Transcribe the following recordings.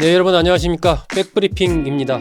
네, 여러분 안녕하십니까. 백브리핑입니다.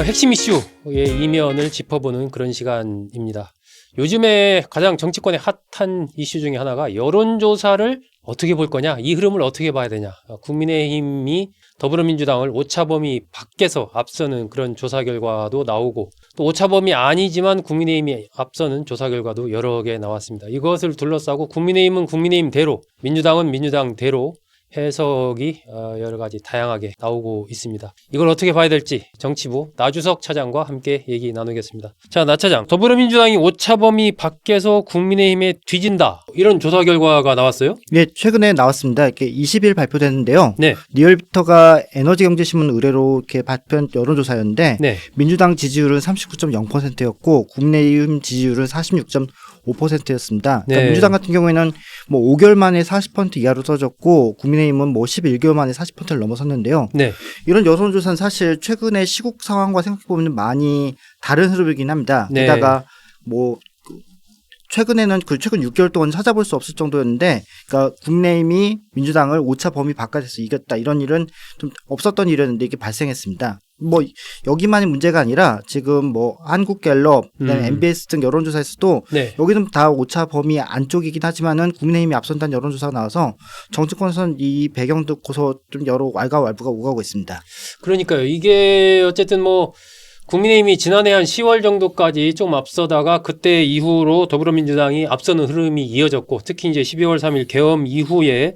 핵심 이슈의 이면을 짚어보는 그런 시간입니다. 요즘에 가장 정치권의 핫한 이슈 중에 하나가 여론조사를 어떻게 볼 거냐, 이 흐름을 어떻게 봐야 되냐. 국민의힘이 더불어민주당을 오차범위 밖에서 앞서는 그런 조사 결과도 나오고, 또 오차범위 아니지만 국민의힘이 앞서는 조사 결과도 여러 개 나왔습니다. 이것을 둘러싸고 국민의힘은 국민의힘대로, 민주당은 민주당대로 해석이 여러 가지 다양하게 나오고 있습니다. 이걸 어떻게 봐야 될지 정치부 나주석 차장과 함께 얘기 나누겠습니다. 자, 나 차장, 더불어민주당이 오차범위 밖에서 국민의힘에 뒤진다, 이런 조사 결과가 나왔어요? 네, 최근에 나왔습니다. 이렇게 20일 발표됐는데요. 네. 리얼미터가 에너지경제신문 의뢰로 이렇게 발표한 여론조사였는데, 네. 민주당 지지율은 39.0%였고 국민의힘 지지율은 46.5%였습니다. 그러니까 네. 민주당 같은 경우에는 뭐 5개월 만에 40% 이하로 떨어졌고 국민의힘은 뭐 11개월 만에 40%를 넘어섰는데요. 네. 이런 여론조사는 사실 최근의 시국 상황과 생각해보면 많이 다른 흐름이긴 합니다. 네. 게다가 뭐 최근에는 최근 6개월 동안 찾아볼 수 없을 정도였는데, 그러니까 국민의힘이 민주당을 오차 범위 바깥에서 이겼다, 이런 일은 좀 없었던 일이었는데 이게 발생했습니다. 뭐 여기만이 문제가 아니라 지금 뭐 한국갤럽, 그다음에 MBS 등 여론조사에서도 네. 여기는 다 오차 범위 안쪽이긴 하지만은 국민의힘이 앞선다는 여론조사가 나와서 정치권에서는 이 배경 듣고서 좀 여러 왈가왈부가 오가고 있습니다. 그러니까요. 이게 어쨌든 뭐 국민의힘이 지난해 한 10월 정도까지 좀 앞서다가 그때 이후로 더불어민주당이 앞서는 흐름이 이어졌고, 특히 이제 12월 3일 계엄 이후에는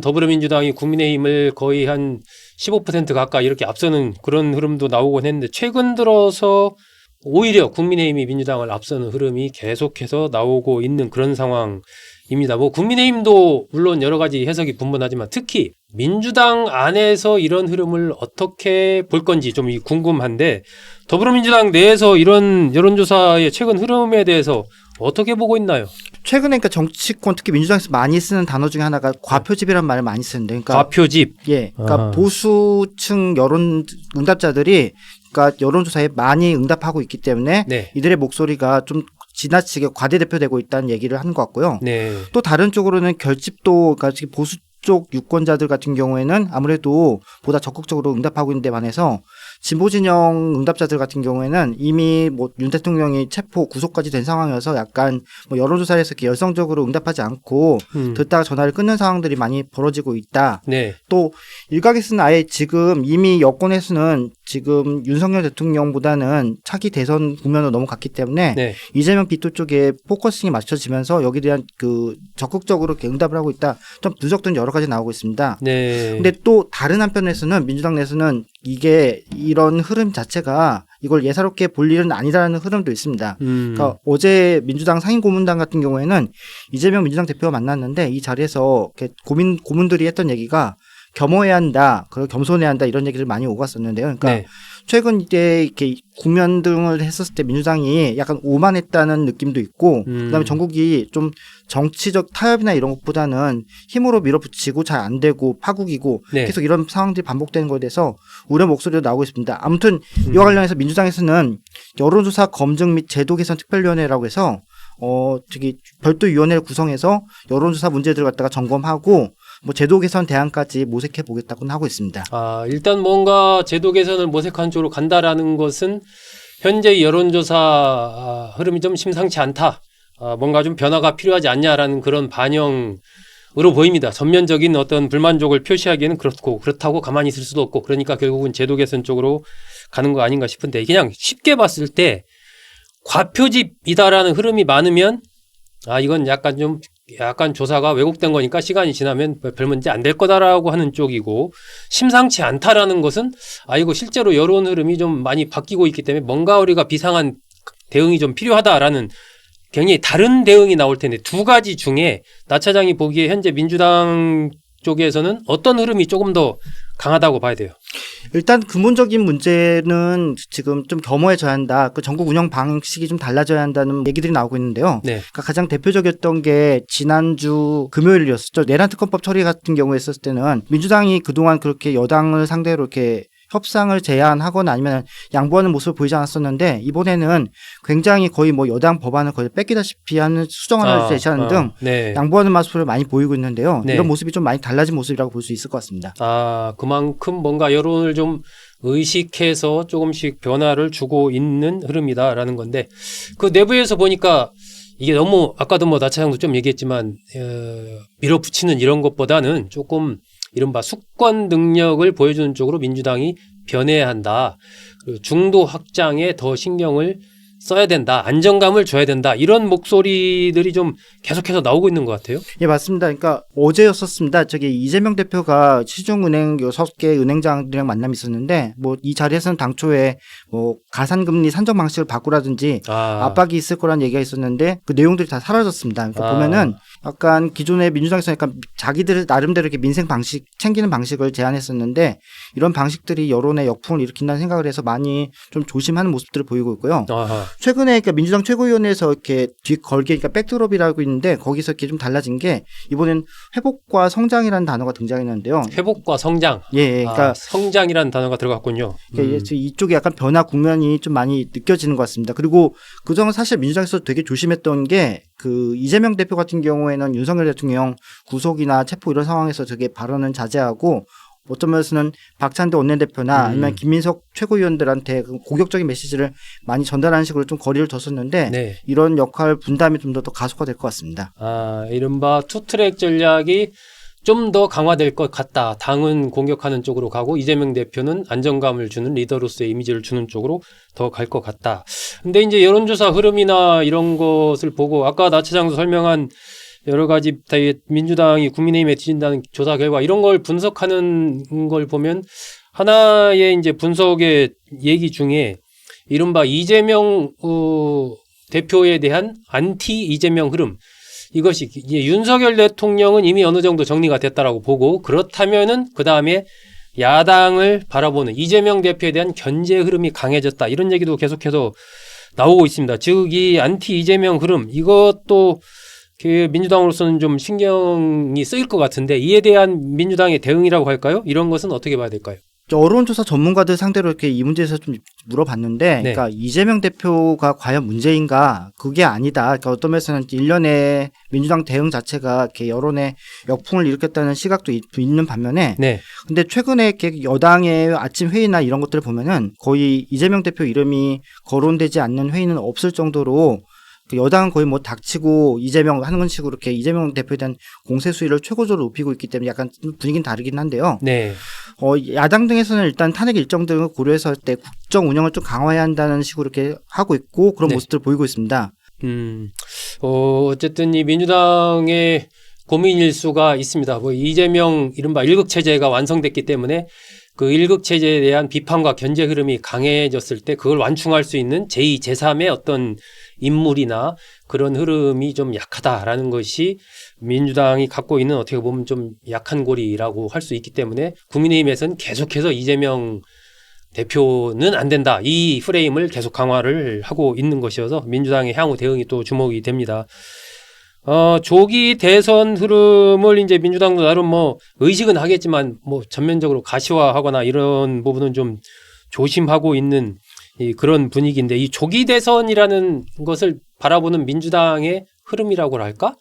더불어민주당이 국민의힘을 거의 한 15% 가까이 이렇게 앞서는 그런 흐름도 나오곤 했는데, 최근 들어서 오히려 국민의힘이 민주당을 앞서는 흐름이 계속해서 나오고 있는 그런 상황입니다. 뭐 국민의힘도 물론 여러 가지 해석이 분분하지만 특히 민주당 안에서 이런 흐름을 어떻게 볼 건지 좀 궁금한데, 더불어민주당 내에서 이런 여론조사의 최근 흐름에 대해서 어떻게 보고 있나요? 최근에 그러니까 정치권 특히 민주당에서 많이 쓰는 단어 중에 하나가 과표집이라는 말을 많이 쓰는데, 그러니까 과표집. 예, 그러니까 보수층 여론 응답자들이 그러니까 여론조사에 많이 응답하고 있기 때문에 네. 이들의 목소리가 좀 지나치게 과대대표되고 있다는 얘기를 하는 것 같고요. 네. 또 다른 쪽으로는 결집도, 그러니까 보수 쪽 유권자들 같은 경우에는 아무래도 보다 적극적으로 응답하고 있는 데 반해서 진보 진영 응답자들 같은 경우에는 이미 뭐 윤 대통령이 체포 구속까지 된 상황이어서 약간 뭐 여론조사에서 이렇게 열성적으로 응답하지 않고 듣다가 전화를 끊는 상황들이 많이 벌어지고 있다. 네. 또 일각에서는 아예 지금 이미 여권에서는 지금 윤석열 대통령보다는 차기 대선 국면으로 넘어갔기 때문에 네. 이재명 비토 쪽에 포커싱이 맞춰지면서 여기에 대한 그 적극적으로 이렇게 응답을 하고 있다. 좀 누적된 여러 가지 나오고 있습니다. 네. 근데 또 다른 한편에서는 민주당 내에서는 이게 이런 흐름 자체가 이걸 예사롭게 볼 일은 아니라는 흐름도 있습니다. 그러니까 어제 민주당 상임고문단 같은 경우에는 이재명 민주당 대표가 만났는데 이 자리에서 이렇게 고문들이 했던 얘기가 겸허해야 한다, 그리고 겸손해야 한다, 이런 얘기를 많이 오갔었는데요. 그러니까 네. 최근 이때 이렇게 국면 등을 했었을 때 민주당이 약간 오만했다는 느낌도 있고, 그다음에 전국이 좀 정치적 타협이나 이런 것보다는 힘으로 밀어붙이고 잘 안 되고 파국이고 네. 계속 이런 상황들이 반복되는 것에 대해서 우려 목소리도 나오고 있습니다. 아무튼 이와 관련해서 민주당에서는 여론조사 검증 및 제도 개선 특별위원회라고 해서 저기 별도 위원회를 구성해서 여론조사 문제들을 갖다가 점검하고 뭐 제도 개선 대안까지 모색해 보겠다고는 하고 있습니다. 일단 뭔가 제도 개선을 모색하는 쪽으로 간다라는 것은 현재 여론조사 흐름이 좀 심상치 않다. 뭔가 좀 변화가 필요하지 않냐라는 그런 반영으로 보입니다. 전면적인 어떤 불만족을 표시하기에는 그렇다고 가만히 있을 수도 없고, 그러니까 결국은 제도 개선 쪽으로 가는 거 아닌가 싶은데, 그냥 쉽게 봤을 때 과표집이다라는 흐름이 많으면 이건 약간 조사가 왜곡된 거니까 시간이 지나면 별 문제 안 될 거다라고 하는 쪽이고, 심상치 않다라는 것은 이거 실제로 여론 흐름이 좀 많이 바뀌고 있기 때문에 뭔가 우리가 비상한 대응이 좀 필요하다라는 굉장히 다른 대응이 나올 텐데, 두 가지 중에 나 차장이 보기에 현재 민주당 쪽에서는 어떤 흐름이 조금 더 강하다고 봐야 돼요? 일단 근본적인 문제는 지금 좀 겸허해져야 한다. 그 전국 운영 방식이 좀 달라져야 한다는 얘기들이 나오고 있는데요. 네. 그러니까 가장 대표적이었던 게 지난주 금요일이었었죠. 내란 특검법 처리 같은 경우에 있었을 때는 민주당이 그동안 그렇게 여당을 상대로 이렇게 협상을 제안하거나 아니면 양보하는 모습을 보이지 않았었는데 이번에는 굉장히 거의 뭐 여당 법안을 거의 뺏기다시피 하는 수정안을 제시하는 등 네. 양보하는 모습을 많이 보이고 있는데요. 네. 이런 모습이 좀 많이 달라진 모습이라고 볼 수 있을 것 같습니다. 그만큼 뭔가 여론을 좀 의식해서 조금씩 변화를 주고 있는 흐름이다라는 건데 그 내부에서 보니까 이게 너무 아까도 뭐 나차장도 좀 얘기했지만 밀어붙이는 이런 것보다는 조금 이른바 수권 능력을 보여주는 쪽으로 민주당이 변해야 한다. 그리고 중도 확장에 더 신경을 써야 된다. 안정감을 줘야 된다. 이런 목소리들이 좀 계속해서 나오고 있는 것 같아요. 예, 맞습니다. 그러니까 어제였었습니다. 이재명 대표가 시중은행 6개 은행장들이랑 만남이 있었는데 뭐 이 자리에서는 당초에 뭐 가산금리 산정 방식을 바꾸라든지 압박이 있을 거란 얘기가 있었는데 그 내용들이 다 사라졌습니다. 그러니까 보면은 약간 기존의 민주당에서 약간 자기들 나름대로 이렇게 민생 방식 챙기는 방식을 제안했었는데 이런 방식들이 여론의 역풍을 일으킨다는 생각을 해서 많이 좀 조심하는 모습들을 보이고 있고요. 최근에 그러니까 민주당 최고위원회에서 이렇게 뒷걸개 그러니까 백드롭이라고 있는데 거기서 이렇게 좀 달라진 게 이번엔 회복과 성장이라는 단어가 등장했는데요. 회복과 성장. 예, 그러니까 성장이라는 단어가 들어갔군요. 그러니까 이쪽에 약간 변화 국면이 좀 많이 느껴지는 것 같습니다. 그리고 그동안 사실 민주당에서 되게 조심했던 게 그 이재명 대표 같은 경우에는 윤석열 대통령 구속이나 체포 이런 상황에서 되게 발언은 자제하고 어떤 면에서는 박찬대 원내대표나 아니면 김민석 최고위원들한테 공격적인 메시지를 많이 전달하는 식으로 좀 거리를 뒀었는데 네. 이런 역할 분담이 좀 더 가속화될 것 같습니다. 이른바 투트랙 전략이 좀 더 강화될 것 같다. 당은 공격하는 쪽으로 가고 이재명 대표는 안정감을 주는 리더로서의 이미지를 주는 쪽으로 더 갈 것 같다. 근데 이제 여론조사 흐름이나 이런 것을 보고 아까 나 차장도 설명한 여러 가지 민주당이 국민의힘에 뒤진다는 조사 결과 이런 걸 분석하는 걸 보면 하나의 이제 분석의 얘기 중에 이른바 이재명 대표에 대한 안티 이재명 흐름 이것이 이제 윤석열 대통령은 이미 어느 정도 정리가 됐다라고 보고 그렇다면은 그 다음에 야당을 바라보는 이재명 대표에 대한 견제 흐름이 강해졌다 이런 얘기도 계속해서 나오고 있습니다. 즉 이 안티 이재명 흐름 이것도 그 민주당으로서는 좀 신경이 쓰일 것 같은데 이에 대한 민주당의 대응이라고 할까요? 이런 것은 어떻게 봐야 될까요? 여론조사 전문가들 상대로 이렇게 이 문제에서 좀 물어봤는데, 네. 그러니까 이재명 대표가 과연 문제인가? 그게 아니다. 그러니까 어떤 면에서는 일련의 민주당 대응 자체가 이렇게 여론의 역풍을 일으켰다는 시각도 있는 반면에, 네. 근데 최근에 이렇게 여당의 아침 회의나 이런 것들을 보면은 거의 이재명 대표 이름이 거론되지 않는 회의는 없을 정도로 여당은 거의 뭐 닥치고 이재명 하는 식으로 이렇게 이재명 대표에 대한 공세 수위를 최고조로 높이고 있기 때문에 약간 분위기는 다르긴 한데요. 네. 야당 등에서는 일단 탄핵 일정 등을 고려해서 때 국정 운영을 좀 강화해야 한다는 식으로 이렇게 하고 있고 그런 네. 모습들을 보이고 있습니다. 어쨌든 이 민주당의 고민일 수가 있습니다. 뭐 이재명 이른바 일극 체제가 완성됐기 때문에 그 일극 체제에 대한 비판과 견제 흐름이 강해졌을 때 그걸 완충할 수 있는 제2, 제3의 어떤 인물이나 그런 흐름이 좀 약하다라는 것이 민주당이 갖고 있는 어떻게 보면 좀 약한 고리라고 할 수 있기 때문에 국민의힘에서는 계속해서 이재명 대표는 안 된다. 이 프레임을 계속 강화를 하고 있는 것이어서 민주당의 향후 대응이 또 주목이 됩니다. 조기 대선 흐름을 이제 민주당도 나름 뭐 의식은 하겠지만 뭐 전면적으로 가시화하거나 이런 부분은 좀 조심하고 있는 그런 분위기인데 이 조기 대선이라는 것을 바라보는 민주당의 흐름이라고 할까?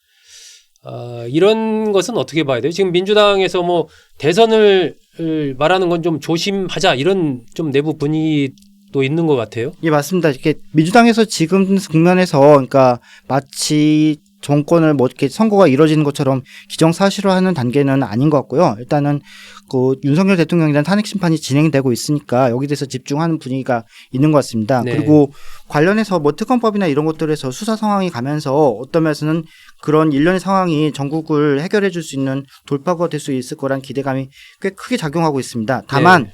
이런 것은 어떻게 봐야 돼요? 지금 민주당에서 뭐 대선을 말하는 건 좀 조심하자 이런 좀 내부 분위기도 있는 것 같아요. 예, 맞습니다. 이렇게 민주당에서 지금 국면에서 그러니까 마치 정권을 뭐 이렇게 선거가 이루어지는 것처럼 기정사실화하는 단계는 아닌 것 같고요. 일단은 그 윤석열 대통령에 대한 탄핵 심판이 진행되고 있으니까 여기 대해서 집중하는 분위기가 있는 것 같습니다. 네. 그리고 관련해서 뭐 특검법이나 이런 것들에서 수사 상황이 가면서 어떤 면에서는 그런 일련의 상황이 전국을 해결해 줄 수 있는 돌파구가 될 수 있을 거란 기대감이 꽤 크게 작용하고 있습니다. 다만 네.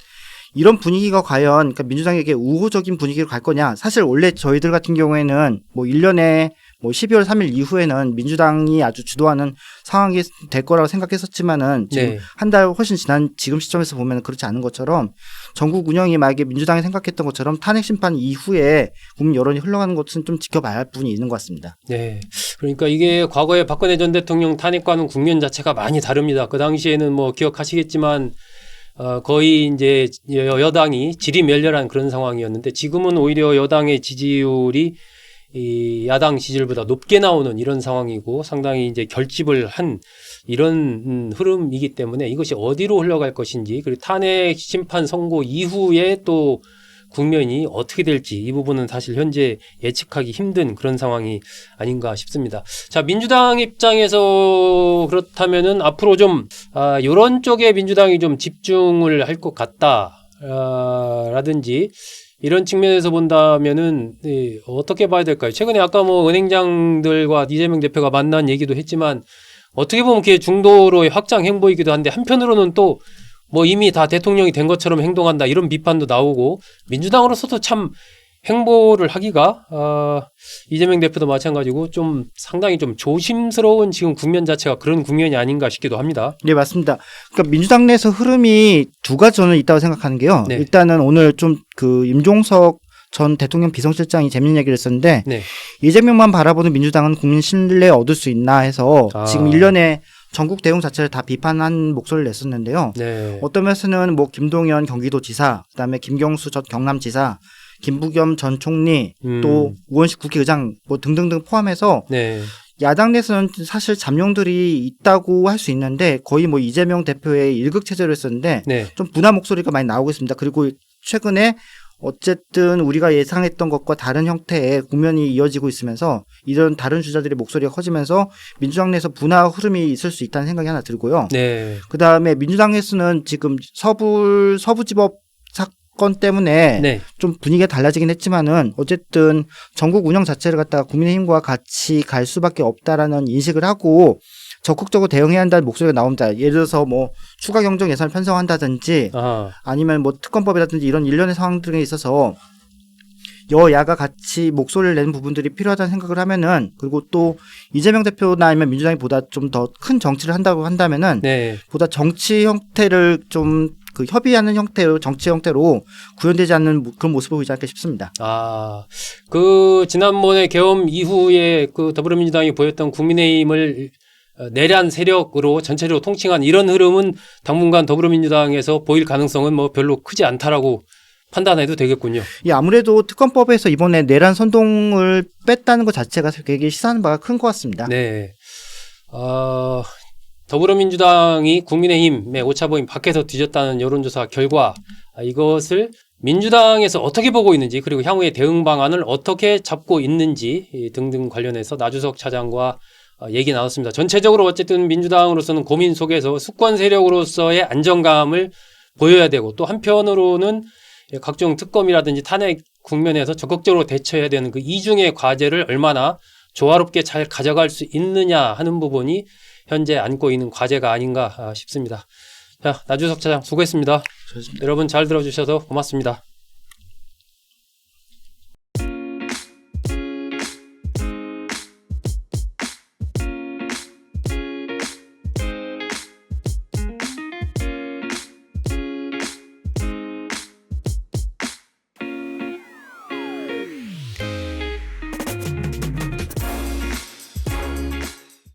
이런 분위기가 과연 그러니까 민주당에게 우호적인 분위기로 갈 거냐. 사실 원래 저희들 같은 경우에는 뭐 1년에 뭐 12월 3일 이후에는 민주당이 아주 주도하는 상황이 될 거라고 생각했었지만은 지금 네. 한 달 훨씬 지난 지금 시점에서 보면 그렇지 않은 것처럼 전국 운영이 만약에 민주당이 생각했던 것처럼 탄핵 심판 이후에 국민 여론이 흘러가는 것은 좀 지켜봐야 할 부분이 있는 것 같습니다. 네. 그러니까 이게 과거에 박근혜 전 대통령 탄핵과는 국면 자체가 많이 다릅니다. 그 당시에는 뭐 기억하시겠지만 거의 이제 여당이 지리멸렬한 그런 상황이었는데 지금은 오히려 여당의 지지율이 이 야당 지지율보다 높게 나오는 이런 상황이고 상당히 이제 결집을 한 이런 흐름이기 때문에 이것이 어디로 흘러갈 것인지 그리고 탄핵 심판 선고 이후에 또 국면이 어떻게 될지 이 부분은 사실 현재 예측하기 힘든 그런 상황이 아닌가 싶습니다. 자, 민주당 입장에서 그렇다면은 앞으로 좀 이런 쪽에 민주당이 좀 집중을 할 것 같다 라든지 이런 측면에서 본다면은 어떻게 봐야 될까요? 최근에 아까 뭐 은행장들과 이재명 대표가 만난 얘기도 했지만 어떻게 보면 그게 중도로의 확장 행보이기도 한데 한편으로는 또 뭐 이미 다 대통령이 된 것처럼 행동한다 이런 비판도 나오고 민주당으로서도 참 행보를 하기가 이재명 대표도 마찬가지고 좀 상당히 좀 조심스러운 지금 국면 자체가 그런 국면이 아닌가 싶기도 합니다. 네, 맞습니다. 그러니까 민주당 내에서 흐름이 두 가지 저는 있다고 생각하는 게요. 네. 일단은 오늘 좀 그 임종석 전 대통령 비서실장이 재밌는 얘기를 했었는데 네. 이재명만 바라보는 민주당은 국민 신뢰 얻을 수 있나 해서 지금 일련의 전국 대응 자체를 다 비판한 목소리를 냈었는데요. 네. 어떤 면에서는 뭐 김동연 경기도지사, 그다음에 김경수 전 경남지사, 김부겸 전 총리, 또 우원식 국회의장 뭐 등등등 포함해서 네. 야당 내에서는 사실 잠룡들이 있다고 할 수 있는데 거의 뭐 이재명 대표의 일극 체제로 했었는데 네. 좀 분화 목소리가 많이 나오고 있습니다. 그리고 최근에 어쨌든 우리가 예상했던 것과 다른 형태의 국면이 이어지고 있으면서 이런 다른 주자들의 목소리가 커지면서 민주당 내에서 분화 흐름이 있을 수 있다는 생각이 하나 들고요. 네. 그다음에 민주당에서는 지금 서부지법 사건 때문에 네. 좀 분위기가 달라지긴 했지만은 어쨌든 전국 운영 자체를 갖다가 국민의힘과 같이 갈 수밖에 없다라는 인식을 하고 적극적으로 대응해야 한다는 목소리가 나옵니다. 예를 들어서 뭐 추가 경정 예산을 편성한다든지 아니면 뭐 특검법이라든지 이런 일련의 상황들에 있어서 여야가 같이 목소리를 내는 부분들이 필요하다는 생각을 하면은 그리고 또 이재명 대표나 아니면 민주당이 보다 좀 더 큰 정치를 한다고 한다면은 네. 보다 정치 형태를 좀 그 협의하는 형태로 정치 형태로 구현되지 않는 그런 모습을 보이지 않을까 싶습니다. 그 지난번에 계엄 이후에 그 더불어민주당이 보였던 국민의힘을 내란 세력으로 전체적으로 통칭한 이런 흐름은 당분간 더불어민주당에서 보일 가능성은 뭐 별로 크지 않다라고 판단해도 되겠군요. 예, 아무래도 특검법에서 이번에 내란 선동을 뺐다는 것 자체가 되게 시사하는 바가 큰 것 같습니다. 네. 더불어민주당이 국민의힘의 오차범위 밖에서 뒤졌다는 여론조사 결과 이것을 민주당에서 어떻게 보고 있는지 그리고 향후의 대응 방안을 어떻게 잡고 있는지 등등 관련해서 나주석 차장과 얘기 나눴습니다. 전체적으로 어쨌든 민주당으로서는 고민 속에서 수권 세력으로서의 안정감을 보여야 되고 또 한편으로는 각종 특검이라든지 탄핵 국면에서 적극적으로 대처해야 되는 그 이중의 과제를 얼마나 조화롭게 잘 가져갈 수 있느냐 하는 부분이 현재 안고 있는 과제가 아닌가 싶습니다. 자, 나주석 차장 수고했습니다. 여러분 잘 들어주셔서 고맙습니다.